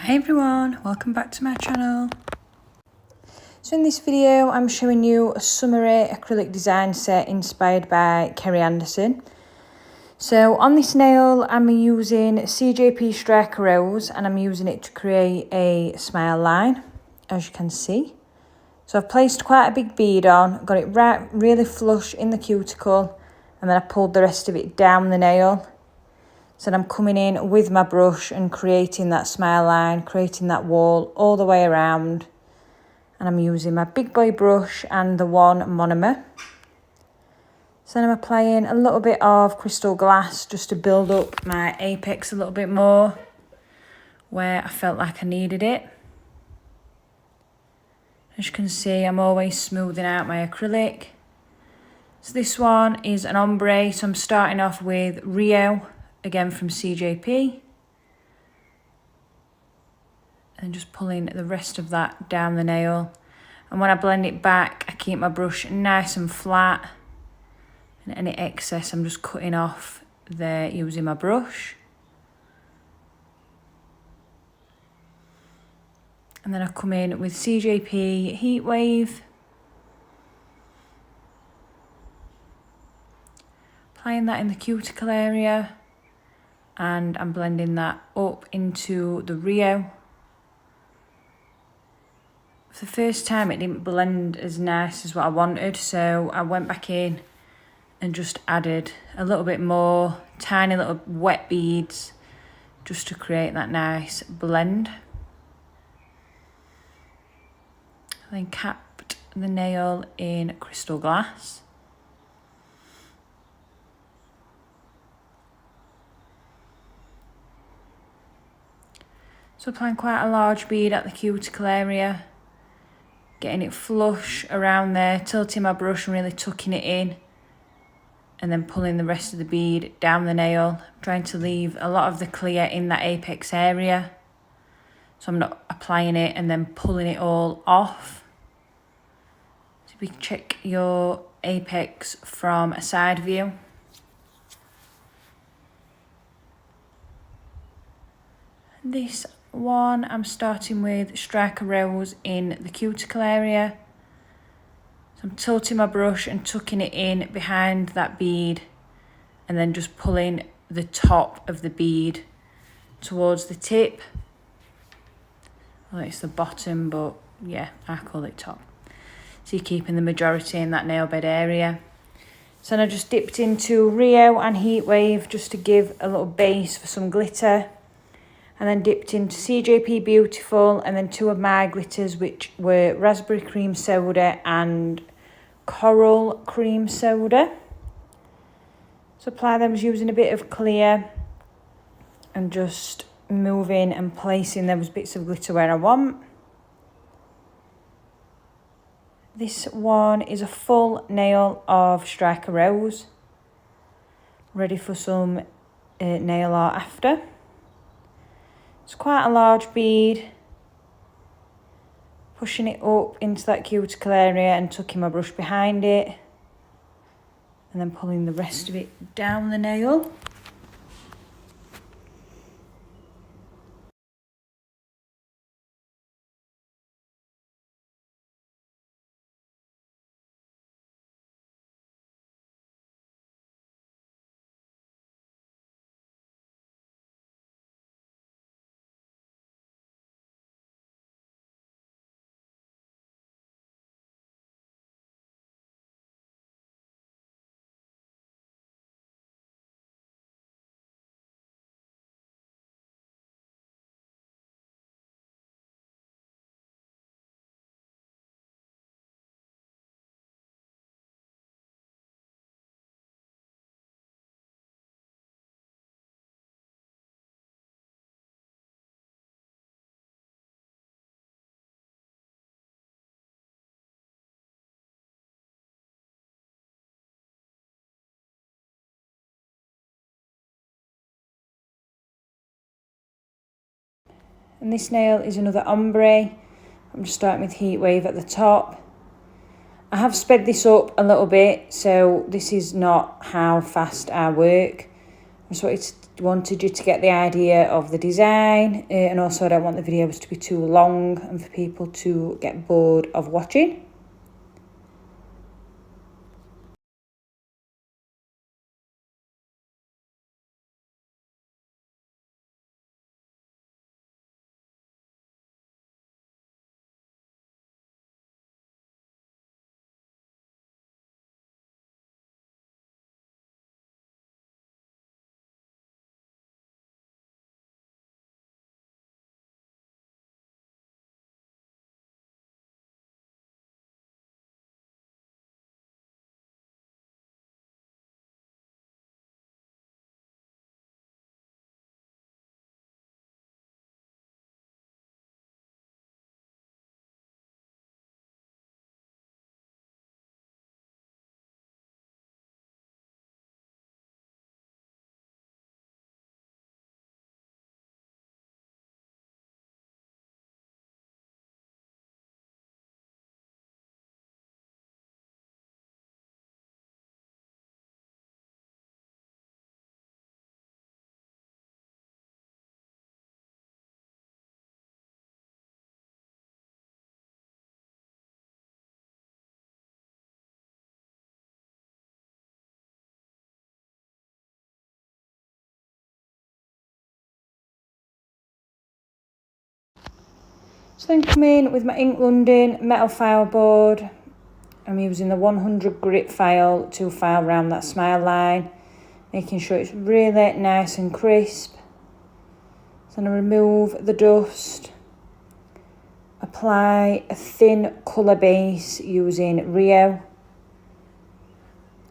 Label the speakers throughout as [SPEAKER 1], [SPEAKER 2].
[SPEAKER 1] Hi everyone, welcome back to my channel. So in this video I'm showing you a summary acrylic design set inspired by Kerry Anderson. So on this nail I'm using CJP Striker Rose and I'm using it to create a smile line, as you can see. So I've placed quite a big bead on, got it right really flush in the cuticle, and then I pulled the rest of it down the nail. So I'm coming in with my brush and creating that smile line, creating that wall all the way around. And I'm using my big boy brush and the one monomer. So then I'm applying a little bit of crystal glass just to build up my apex a little bit more where I felt like I needed it. As you can see, I'm always smoothing out my acrylic. So this one is an ombre, so I'm starting off with 𝗷𝗹𝗹. Again from CJP, and just pulling the rest of that down the nail. And when I blend it back, I keep my brush nice and flat, and any excess I'm just cutting off there using my brush. And then I come in with CJP Heatwave, applying that in the cuticle area. And I'm blending that up into the 𝗷𝗹𝗃. For the first time it didn't blend as nice as what I wanted, so I went back in and just added a little bit more tiny little wet beads just to create that nice blend. I then capped the nail in crystal glass. So applying quite a large bead at the cuticle area, getting it flush around there, tilting my brush and really tucking it in, and then pulling the rest of the bead down the nail, trying to leave a lot of the clear in that apex area. So I'm not applying it and then pulling it all off. So we check your apex from a side view. This one I'm starting with Striker Rose in the cuticle area. So I'm tilting my brush and tucking it in behind that bead, and then just pulling the top of the bead towards the tip. Well, it's the bottom, but yeah, I call it top. So you're keeping the majority in that nail bed area. So then I just dipped into 𝗷𝗹𝗃 and Heatwave just to give a little base for some glitter. And then dipped into CJP Beautiful and then two of my glitters, which were Raspberry Cream Soda and Coral Cream Soda. So apply them using a bit of clear and just moving and placing those bits of glitter where I want. This one is a full nail of Striker Rose, ready for some nail art after. It's quite a large bead, pushing it up into that cuticle area and tucking my brush behind it, and then pulling the rest of it down the nail. And this nail is another ombre. I'm just starting with Heatwave at the top. I have sped this up a little bit, so this is not how fast I work. I just wanted to wanted you to get the idea of the design, and also I don't want the videos to be too long and for people to get bored of watching. So then come in with my Ink London metal file board. I'm using the 100 grit file to file around that smile line, making sure it's really nice and crisp. So I'm going to remove the dust, apply a thin colour base using 𝗬𝗹𝗹,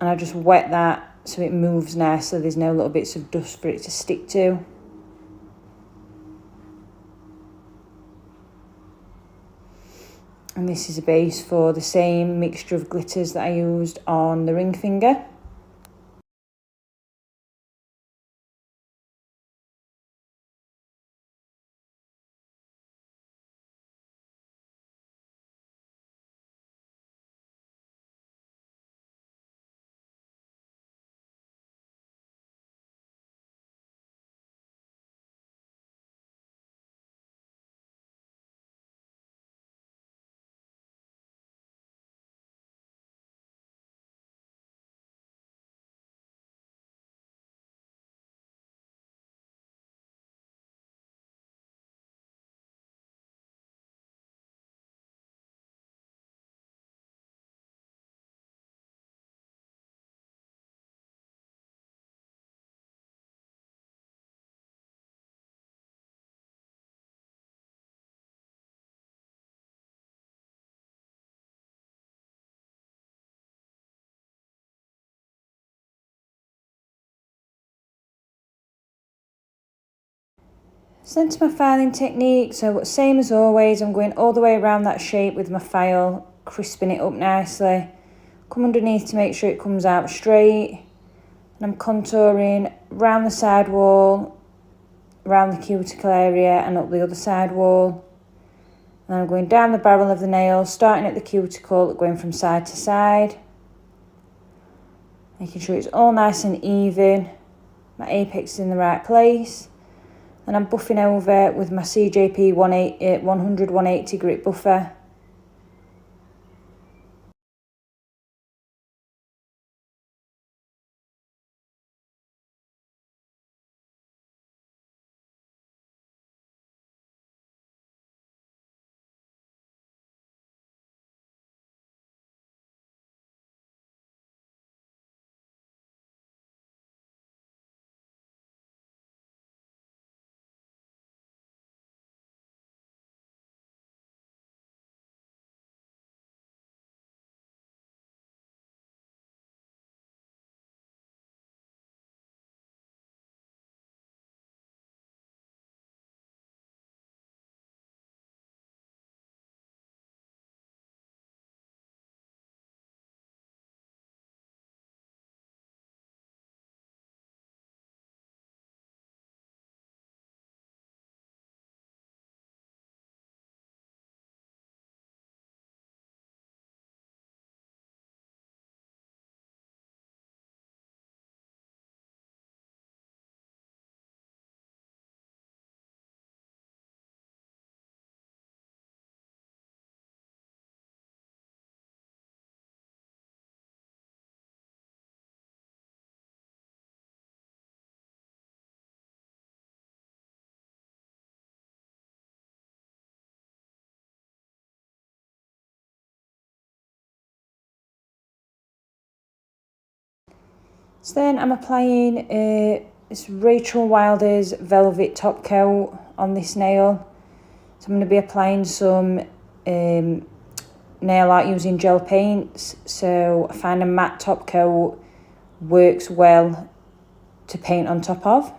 [SPEAKER 1] and I just wet that so it moves nicely, there's no little bits of dust for it to stick to. And this is a base for the same mixture of glitters that I used on the ring finger. So into my filing technique, so same as always, I'm going all the way around that shape with my file, crisping it up nicely. Come underneath to make sure it comes out straight. And I'm contouring round the side wall, around the cuticle area and up the other side wall. And then I'm going down the barrel of the nail, starting at the cuticle, going from side to side. Making sure it's all nice and even. My apex is in the right place. And I'm buffing over with my CJP 100/180 grit buffer. So then I'm applying this 𝗬𝗁𝗿𝗄𝗋's Velvet Top Coat on this nail. So I'm going to be applying some nail art using gel paints. So I find a matte top coat works well to paint on top of.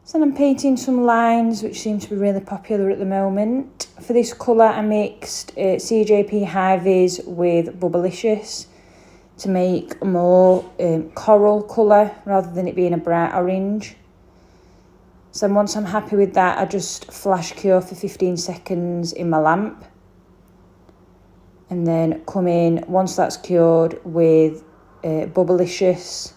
[SPEAKER 1] So I'm painting some lines which seem to be really popular at the moment. For this colour I mixed CJP High-Vis with bubbliscious to make a more coral colour rather than it being a bright orange. So once I'm happy with that, I just flash cure for 15 seconds in my lamp. And then come in, once that's cured, with bubbliscious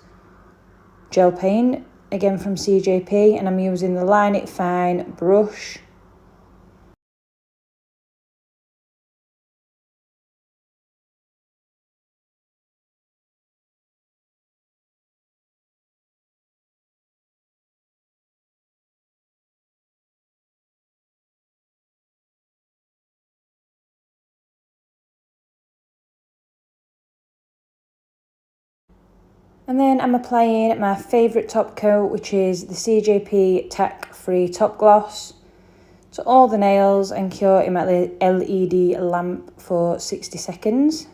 [SPEAKER 1] gel paint, again from CJP, and I'm using the Line It Fine brush. And then I'm applying my favourite top coat, which is the CJP Tack Free Top Gloss, to all the nails and cure him at the LED lamp for 60 seconds.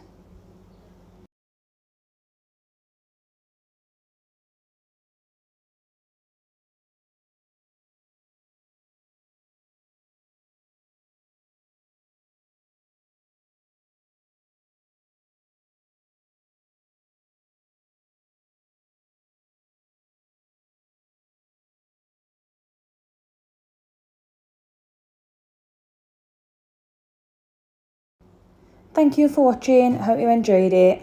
[SPEAKER 1] Thank you for watching, I hope you enjoyed it.